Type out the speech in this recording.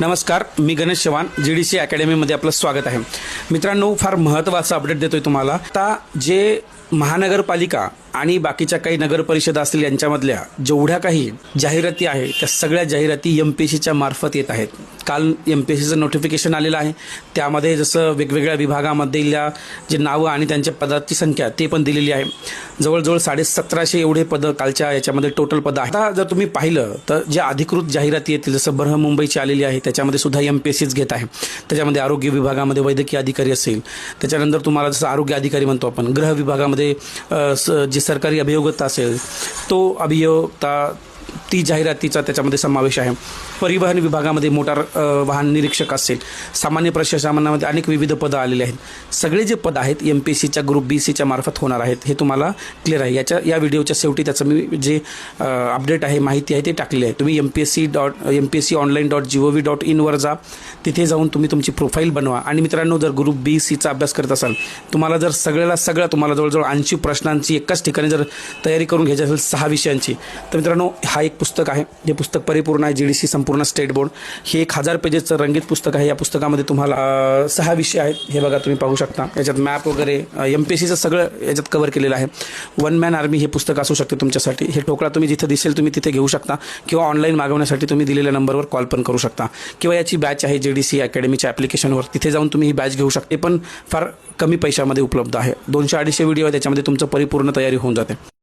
नमस्कार, मी गणेश चव्हाण. GDC अकॅडमीमध्ये आपलं स्वागत आहे. मित्रांनो, फार महत्त्वाचा अपडेट देतोय तुम्हाला. आता जे महानगरपालिका आणि बाकीच्या काही नगर परिषदा असतील यांच्यामधल्या जेवढ्या काही जाहिराती आहेत त्या सगळ्या जाहिराती MPSCच्या मार्फत येत आहेत. काल MPSCचं नोटिफिकेशन आलेलं आहे. त्यामध्ये जसं वेगवेगळ्या विभागामधल्या जे नावं आणि त्यांच्या पदाची संख्या ते पण दिलेली आहे. जवळजवळ 1750 एवढे पदं कालच्या याच्यामध्ये टोटल पदं आहेत. आता जर तुम्ही पाहिलं तर जे अधिकृत जाहिराती येतील, जसं बृहन्मुंबईची आलेली आहे, त्याच्यामध्ये सुद्धा MPSCच घेत आहे. त्याच्यामध्ये आरोग्य विभागामध्ये वैद्यकीय अधिकारी असेल, त्याच्यानंतर तुम्हाला जसं आरोग्य अधिकारी म्हणतो आपण, गृह विभागामध्ये जे सरकारी अभियोक्ता असेल तो अभियोक्ता, ती जाहिरातीचा त्याच्यामध्ये समावेश आहे. परिवहन विभागामध्ये मोटार वाहन निरीक्षक असेल, सामान्य प्रशासनामध्ये अनेक विविध पदं आलेली आहेत. सगळे जे पद आहेत MPSCच्या ग्रुप BCच्या मार्फत होणार आहेत, हे तुम्हाला क्लिअर आहे. या व्हिडिओच्या शेवटी त्याचं मी जे अपडेट आहे, माहिती आहे ते टाकलेली आहे. तुम्ही mpsconline.gov.in वर जा. तिथे जाऊन तुम्ही तुमची प्रोफाईल बनवा. आणि मित्रांनो, जर ग्रुप BCचा अभ्यास करत असाल, तुम्हाला जर सगळं तुम्हाला जवळजवळ 80 प्रश्नांची एकाच ठिकाणी जर तयारी करून घ्यायची असेल 6 विषयांची, तर मित्रांनो हा एक पुस्तक आहे. हे पुस्तक परिपूर्ण आहे. GDC संपूर्ण स्टेट बोर्ड. हे 1000 पेजेसचं रंगीत पुस्तक आहे. या पुस्तकामध्ये तुम्हाला 6 विषय आहेत. हे बघा, तुम्ही पाहू शकता. याच्यात मॅप वगैरे MPSCचं सगळं याच्यात कव्हर केलेलं आहे. वन मॅन आर्मी हे पुस्तक असू शकते तुमच्यासाठी. हे ठोकळा तुम्ही जिथे दिसेल तुम्ही तिथे घेऊ शकता, किंवा ऑनलाईन मागवण्यासाठी तुम्ही दिलेल्या नंबरवर कॉल पण करू शकता, किंवा याची बॅच आहे GDC अकॅडमीच्या ॲप्लिकेशनवर, तिथे जाऊन तुम्ही ही बॅच घेऊ शकता. पण फार कमी पैशामध्ये उपलब्ध आहे. 200-250 व्हिडिओ आहे, त्याच्यामध्ये तुमचं परिपूर्ण तयारी होऊन जाते.